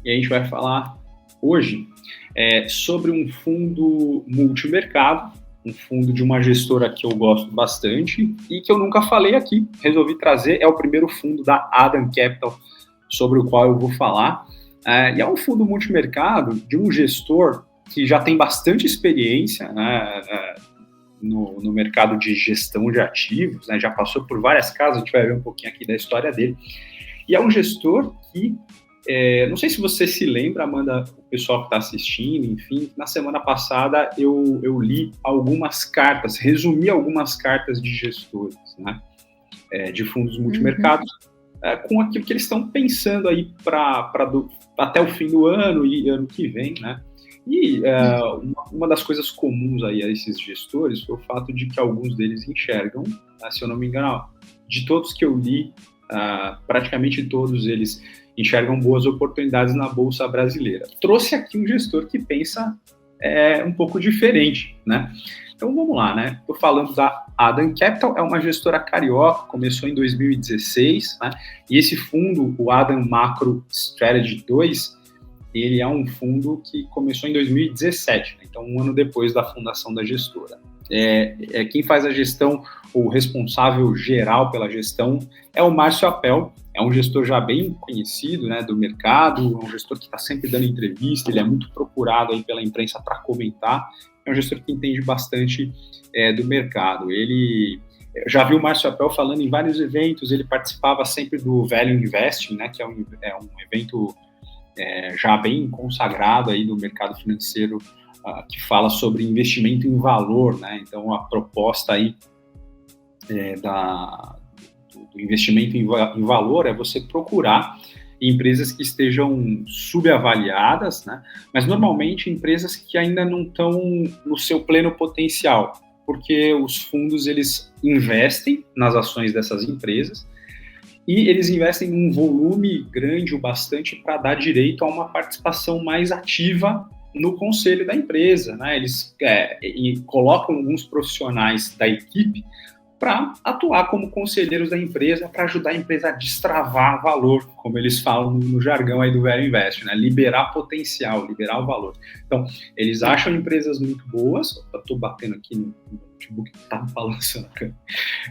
e a gente vai falar hoje sobre um fundo multimercado, um fundo de uma gestora que eu gosto bastante e que eu nunca falei aqui, resolvi trazer, é o primeiro fundo da Adam Capital sobre o qual eu vou falar, e é um fundo multimercado de um gestor que já tem bastante experiência, né, no mercado de gestão de ativos, né, já passou por várias casas, a gente vai ver um pouquinho aqui da história dele, e é um gestor que, não sei se você se lembra, Amanda, o pessoal que está assistindo, enfim, na semana passada eu li algumas cartas, resumi algumas cartas de gestores, né, de fundos multimercados, com aquilo que eles estão pensando aí até o fim do ano e ano que vem, né? E uma das coisas comuns aí a esses gestores foi o fato de que alguns deles enxergam, se eu não me engano, de todos que eu li, praticamente todos eles enxergam boas oportunidades na Bolsa Brasileira. Trouxe aqui um gestor que pensa um pouco diferente, né? Então vamos lá, né? Estou falando da Adam Capital, é uma gestora carioca, começou em 2016, né? E esse fundo, o Adam Macro Strategy 2, ele é um fundo que começou em 2017, né? Então um ano depois da fundação da gestora. Quem faz a gestão, o responsável geral pela gestão, é o Márcio Apel, é um gestor já bem conhecido, né, do mercado, um gestor que está sempre dando entrevista, ele é muito procurado aí pela imprensa para comentar, é um gestor que entende bastante do mercado. Ele já viu o Márcio Apel falando em vários eventos, ele participava sempre do Value Investing, né, que é um evento já bem consagrado aí no mercado financeiro, que fala sobre investimento em valor, né? Então a proposta aí do investimento em valor é você procurar empresas que estejam subavaliadas, né? Mas normalmente empresas que ainda não estão no seu pleno potencial, porque os fundos eles investem nas ações dessas empresas e eles investem em um volume grande o bastante para dar direito a uma participação mais ativa no conselho da empresa, né? Eles colocam alguns profissionais da equipe para atuar como conselheiros da empresa, para ajudar a empresa a destravar valor, como eles falam no jargão aí do Value Invest, né? Liberar potencial, liberar o valor. Então, eles acham empresas muito boas, eu estou batendo aqui no notebook que está me balançando,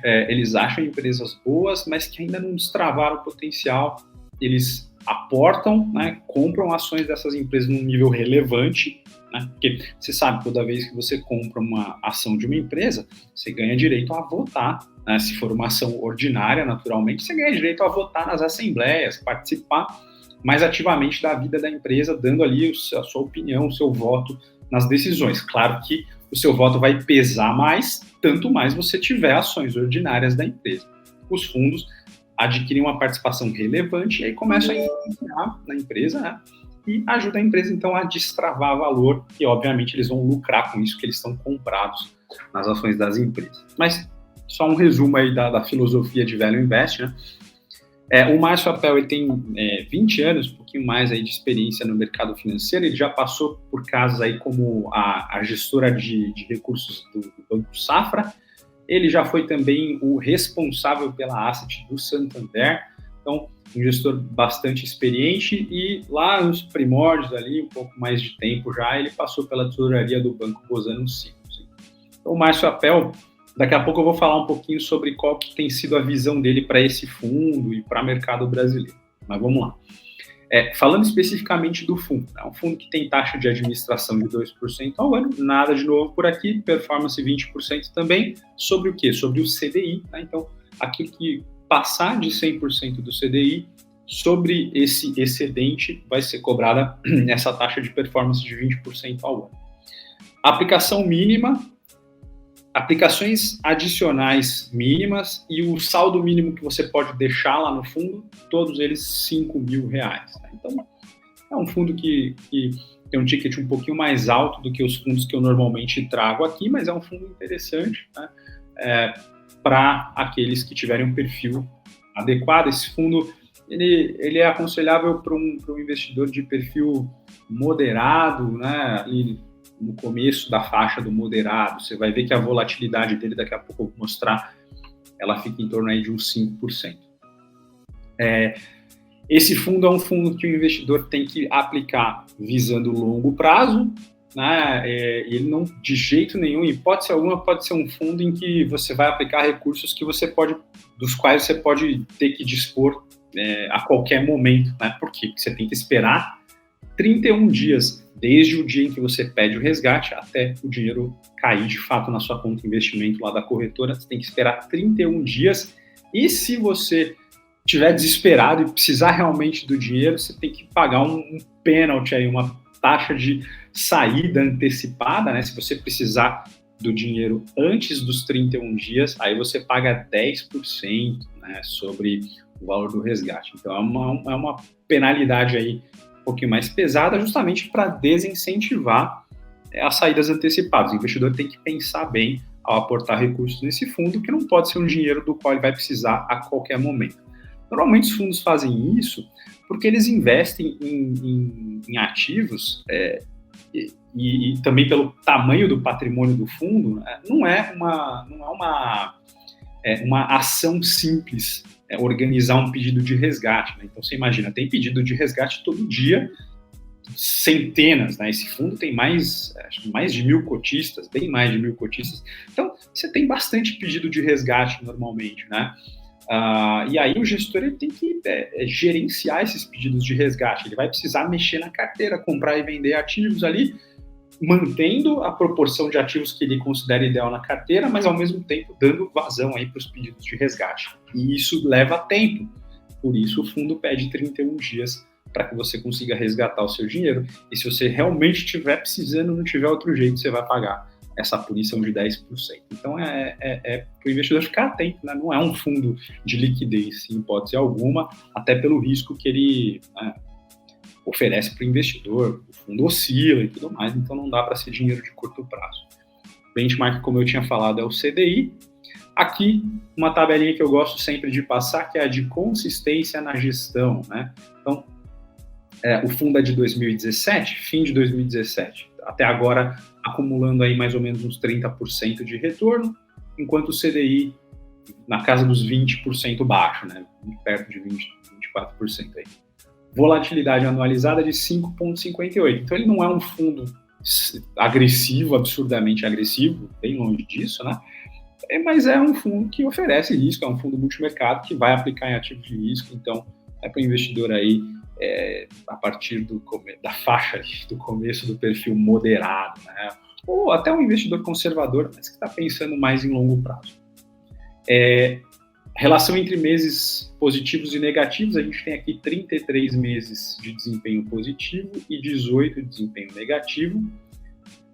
eles acham empresas boas, mas que ainda não destravaram o potencial, eles aportam, né, compram ações dessas empresas num nível relevante, né, porque você sabe, toda vez que você compra uma ação de uma empresa, você ganha direito a votar, né, se for uma ação ordinária, naturalmente, você ganha direito a votar nas assembleias, participar mais ativamente da vida da empresa, dando ali a sua opinião, o seu voto nas decisões. Claro que o seu voto vai pesar mais, tanto mais você tiver ações ordinárias da empresa. Os fundos adquirem uma participação relevante e aí começam a influenciar na empresa, né? E ajuda a empresa, então, a destravar valor e, obviamente, eles vão lucrar com isso, que eles estão comprados nas ações das empresas. Mas só um resumo aí da filosofia de Value Invest, né? O Márcio Apel, ele tem 20 anos, um pouquinho mais aí de experiência no mercado financeiro, ele já passou por casas aí como a gestora de recursos do Banco Safra, ele já foi também o responsável pela asset do Santander, então um gestor bastante experiente e lá nos primórdios ali, um pouco mais de tempo já, ele passou pela tesouraria do Banco Bozano Simples. Então o Márcio Apel, daqui a pouco eu vou falar um pouquinho sobre qual que tem sido a visão dele para esse fundo e para o mercado brasileiro, mas vamos lá. Falando especificamente do fundo, é um fundo que tem taxa de administração de 2% ao ano, nada de novo por aqui, performance 20% também, sobre o quê? Sobre o CDI, tá? Então, aquilo que passar de 100% do CDI, sobre esse excedente vai ser cobrada essa taxa de performance de 20% ao ano. Aplicação mínima, aplicações adicionais mínimas e o saldo mínimo que você pode deixar lá no fundo, todos eles R$5.000. Tá? Então, é um fundo que tem um ticket um pouquinho mais alto do que os fundos que eu normalmente trago aqui, mas é um fundo interessante, né? Para aqueles que tiverem um perfil adequado. Esse fundo ele é aconselhável para um investidor de perfil moderado, né? Ali no começo da faixa do moderado, você vai ver que a volatilidade dele, daqui a pouco eu vou mostrar, ela fica em torno aí de uns 5%. Esse fundo é um fundo que o investidor tem que aplicar visando o longo prazo, né? Ele não, de jeito nenhum, em hipótese alguma, pode ser um fundo em que você vai aplicar recursos dos quais você pode ter que dispor a qualquer momento, né? Por quê? Porque você tem que esperar 31 dias, desde o dia em que você pede o resgate até o dinheiro cair de fato na sua conta de investimento lá da corretora. Você tem que esperar 31 dias, e se você estiver desesperado e precisar realmente do dinheiro, você tem que pagar um pênalti aí, uma taxa de saída antecipada, né? Se você precisar do dinheiro antes dos 31 dias, aí você paga 10%, né, sobre o valor do resgate. Então é uma penalidade aí um pouquinho mais pesada, justamente para desincentivar as saídas antecipadas. O investidor tem que pensar bem ao aportar recursos nesse fundo, que não pode ser um dinheiro do qual ele vai precisar a qualquer momento. Normalmente os fundos fazem isso porque eles investem em ativos e também pelo tamanho do patrimônio do fundo, não é uma ação simples organizar um pedido de resgate, né? Então você imagina, tem pedido de resgate todo dia, centenas, né? Esse fundo tem mais de 1.000 cotistas, bem mais de 1.000 cotistas. Então você tem bastante pedido de resgate normalmente, né? E aí o gestor ele tem que gerenciar esses pedidos de resgate. Ele vai precisar mexer na carteira, comprar e vender ativos ali, mantendo a proporção de ativos que ele considera ideal na carteira, mas ao mesmo tempo dando vazão aí para os pedidos de resgate. E isso leva tempo. Por isso o fundo pede 31 dias para que você consiga resgatar o seu dinheiro. E se você realmente estiver precisando, não tiver outro jeito, você vai pagar essa punição de 10%. Então, para o investidor ficar atento, né? Não é um fundo de liquidez, em hipótese alguma, até pelo risco que ele oferece para o investidor. O fundo oscila e tudo mais, então não dá para ser dinheiro de curto prazo. Benchmark, como eu tinha falado, é o CDI. Aqui, uma tabelinha que eu gosto sempre de passar, que é a de consistência na gestão, né? Então, o fundo é de 2017, fim de 2017. Até agora, acumulando aí mais ou menos uns 30% de retorno, enquanto o CDI na casa dos 20% baixo, né? Perto de 24% aí. Volatilidade anualizada de 5,58. Então, ele não é um fundo agressivo, absurdamente agressivo, bem longe disso, né? Mas é um fundo que oferece risco, é um fundo multimercado que vai aplicar em ativos de risco. Então, é para o investidor aí, a partir da faixa do começo do perfil moderado, né? Ou até um investidor conservador, mas que está pensando mais em longo prazo. Relação entre meses positivos e negativos, a gente tem aqui 33 meses de desempenho positivo e 18 de desempenho negativo.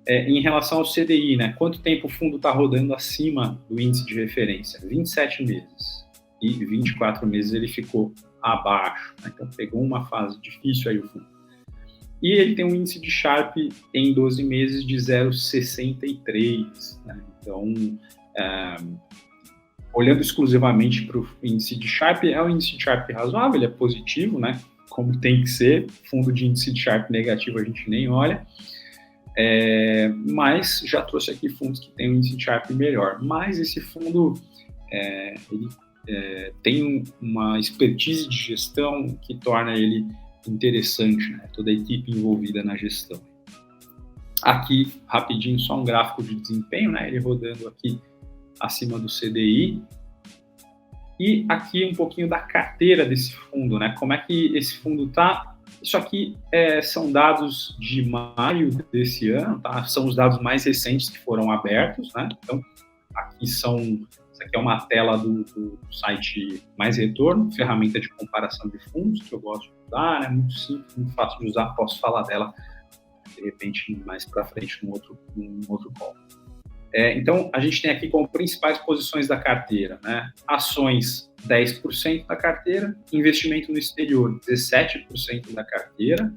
Em relação ao CDI, né? Quanto tempo o fundo está rodando acima do índice de referência? 27 meses. E 24 meses ele ficou abaixo, né? Então pegou uma fase difícil aí o fundo. E ele tem um índice de Sharpe em 12 meses de 0,63, né? Então, olhando exclusivamente para o índice de Sharpe, é um índice de Sharpe razoável, ele é positivo, né? Como tem que ser. Fundo de índice de Sharpe negativo a gente nem olha. Mas já trouxe aqui fundos que têm um índice de Sharpe melhor. Mas esse fundo ele tem uma expertise de gestão que torna ele interessante, né? Toda a equipe envolvida na gestão. Aqui, rapidinho, só um gráfico de desempenho, né? Ele rodando aqui acima do CDI. E aqui um pouquinho da carteira desse fundo, né? Como é que esse fundo está? Isso aqui são dados de maio desse ano, tá? São os dados mais recentes que foram abertos, né? Então, isso aqui é uma tela do site Mais Retorno, ferramenta de comparação de fundos, que eu gosto de usar, né? Muito simples, muito fácil de usar, posso falar dela, de repente, mais para frente, num outro call. Então, a gente tem aqui como principais posições da carteira, né? Ações, 10% da carteira, investimento no exterior, 17% da carteira,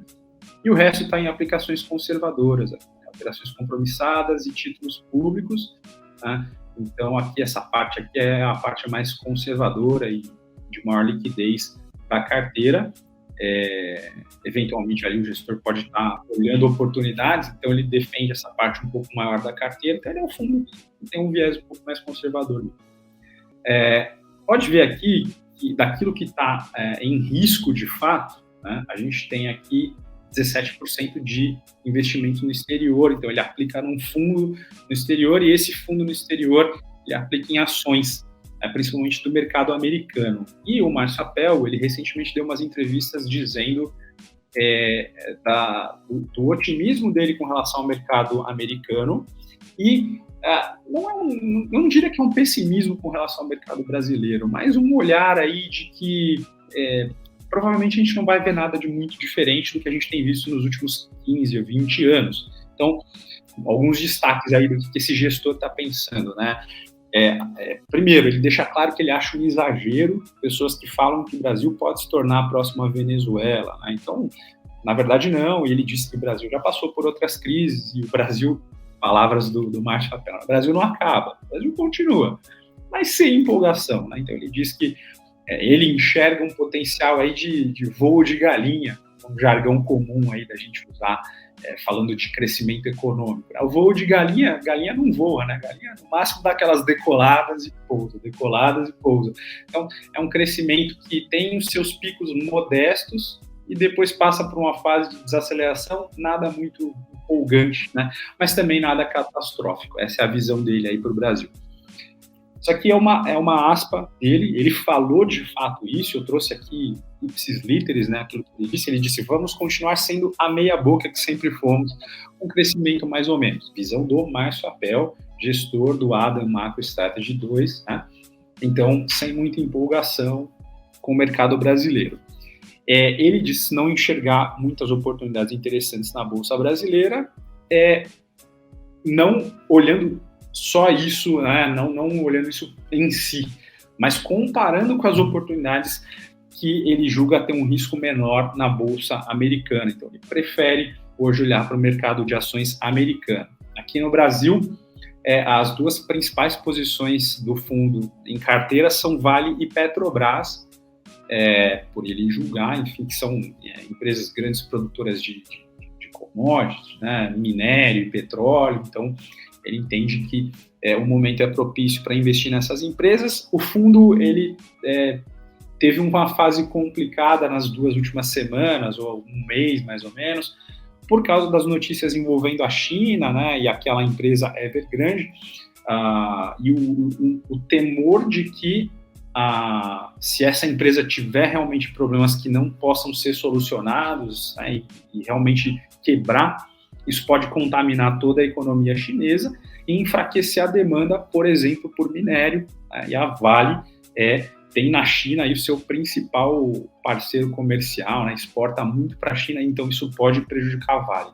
e o resto está em aplicações conservadoras, né? Operações compromissadas e títulos públicos, né? Então, aqui essa parte aqui é a parte mais conservadora e de maior liquidez da carteira. Eventualmente ali o gestor pode estar olhando oportunidades, então ele defende essa parte um pouco maior da carteira, então ele é um fundo que tem um viés um pouco mais conservador. Pode ver aqui daquilo que está em risco de fato, né, a gente tem aqui 17% de investimento no exterior, então ele aplica num fundo no exterior e esse fundo no exterior ele aplica em ações, principalmente do mercado americano. E o Márcio Appel, ele recentemente deu umas entrevistas dizendo do otimismo dele com relação ao mercado americano e eu não diria que é um pessimismo com relação ao mercado brasileiro, mas um olhar aí de que provavelmente a gente não vai ver nada de muito diferente do que a gente tem visto nos últimos 15 ou 20 anos. Então, alguns destaques aí do que esse gestor está pensando, né? Primeiro, ele deixa claro que ele acha um exagero pessoas que falam que o Brasil pode se tornar a próxima Venezuela, né? Então, na verdade, não. E ele disse que o Brasil já passou por outras crises e o Brasil, palavras do Márcio Appel, o Brasil não acaba, o Brasil continua, mas sem empolgação, né? Então, ele diz que ele enxerga um potencial aí de voo de galinha, um jargão comum aí da gente usar, falando de crescimento econômico. O voo de galinha não voa, né? Galinha no máximo dá aquelas decoladas e pousa. Então, é um crescimento que tem os seus picos modestos e depois passa por uma fase de desaceleração, nada muito empolgante, né? Mas também nada catastrófico. Essa é a visão dele aí para o Brasil. Isso aqui é uma aspa dele, ele falou de fato isso, eu trouxe aqui ipsis literis, né, aquilo que ele disse, vamos continuar sendo a meia boca que sempre fomos, com crescimento mais ou menos. Visão do Márcio Appel, gestor do Adam Macro Strategy 2, né? Então, sem muita empolgação com o mercado brasileiro. Ele disse não enxergar muitas oportunidades interessantes na Bolsa Brasileira, não olhando só isso, né? não olhando isso em si, mas comparando com as oportunidades que ele julga ter um risco menor na Bolsa Americana. Então, ele prefere hoje olhar para o mercado de ações americano. Aqui no Brasil, as duas principais posições do fundo em carteira são Vale e Petrobras, por ele julgar, enfim, que são empresas grandes produtoras de commodities, né? Minério e petróleo. Então, ele entende que o momento é propício para investir nessas empresas. O fundo ele teve uma fase complicada nas 2 últimas semanas, ou um mês mais ou menos, por causa das notícias envolvendo a China, né, e aquela empresa Evergrande, e o temor de que se essa empresa tiver realmente problemas que não possam ser solucionados, né, e realmente quebrar, isso pode contaminar toda a economia chinesa e enfraquecer a demanda, por exemplo, por minério, né? E a Vale tem na China aí o seu principal parceiro comercial, né? Exporta muito para a China, então isso pode prejudicar a Vale.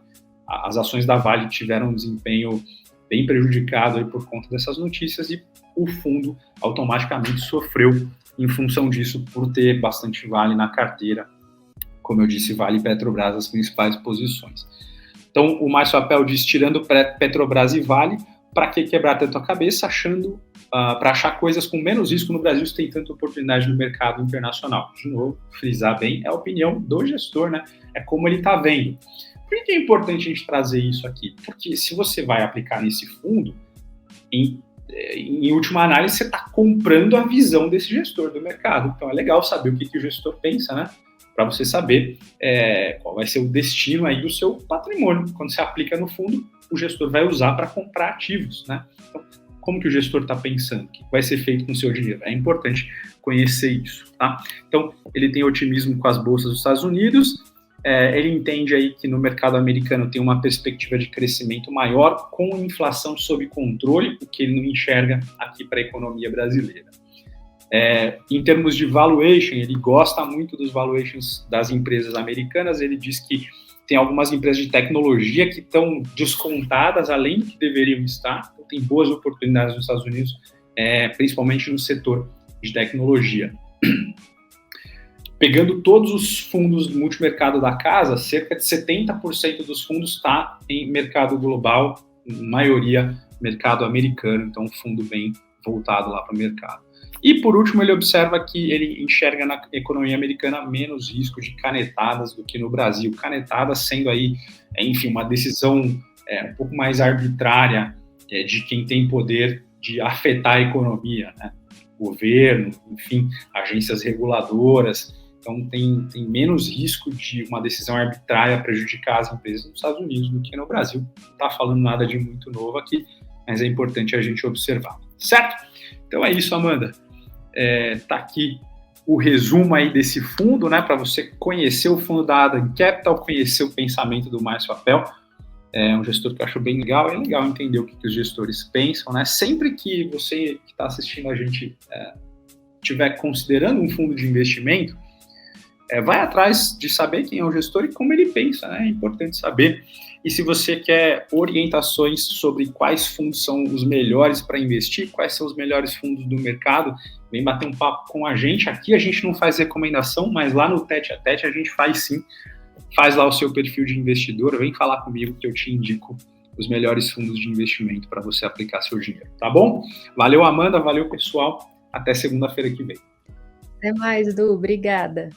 As ações da Vale tiveram um desempenho bem prejudicado aí por conta dessas notícias e o fundo automaticamente sofreu em função disso por ter bastante Vale na carteira. Como eu disse, Vale e Petrobras as principais posições. Então, o Márcio Appel diz, tirando Petrobras e Vale, para que quebrar tanto a cabeça, para achar coisas com menos risco no Brasil se tem tanta oportunidade no mercado internacional. De novo, frisar bem, é a opinião do gestor, né? É como ele está vendo. Por que é importante a gente trazer isso aqui? Porque se você vai aplicar nesse fundo, em última análise, você está comprando a visão desse gestor do mercado. Então, é legal saber o que o gestor pensa, né? Para você saber qual vai ser o destino aí do seu patrimônio. Quando você aplica no fundo, o gestor vai usar para comprar ativos, né? Então, como que o gestor está pensando? O que vai ser feito com o seu dinheiro? É importante conhecer isso, tá? Então, ele tem otimismo com as bolsas dos Estados Unidos, ele entende aí que no mercado americano tem uma perspectiva de crescimento maior com inflação sob controle, o que ele não enxerga aqui para a economia brasileira. Em termos de valuation, ele gosta muito dos valuations das empresas americanas. Ele diz que tem algumas empresas de tecnologia que estão descontadas além do que deveriam estar. Então, tem boas oportunidades nos Estados Unidos, principalmente no setor de tecnologia. Pegando todos os fundos do multimercado da casa, cerca de 70% dos fundos está em mercado global, maioria mercado americano, então um fundo bem voltado lá para o mercado. E, por último, ele observa que ele enxerga na economia americana menos risco de canetadas do que no Brasil. Canetadas sendo aí, enfim, uma decisão um pouco mais arbitrária de quem tem poder de afetar a economia, né? governo, enfim, agências reguladoras. Então, tem menos risco de uma decisão arbitrária prejudicar as empresas nos Estados Unidos do que no Brasil. Não está falando nada de muito novo aqui, mas é importante a gente observar. Certo? Então é isso, Amanda. Tá aqui o resumo aí desse fundo, né, para você conhecer o fundo da Adam Capital, conhecer o pensamento do Márcio Apel. É um gestor que eu acho bem legal, é legal entender o que os gestores pensam, né? Sempre que você que está assistindo a gente estiver considerando um fundo de investimento, vai atrás de saber quem é o gestor e como ele pensa, né? É importante saber. E se você quer orientações sobre quais fundos são os melhores para investir, quais são os melhores fundos do mercado, vem bater um papo com a gente. Aqui a gente não faz recomendação, mas lá no Tete a Tete a gente faz sim. Faz lá o seu perfil de investidor, vem falar comigo que eu te indico os melhores fundos de investimento para você aplicar seu dinheiro, tá bom? Valeu, Amanda, valeu, pessoal. Até segunda-feira que vem. Até mais, Du. Obrigada.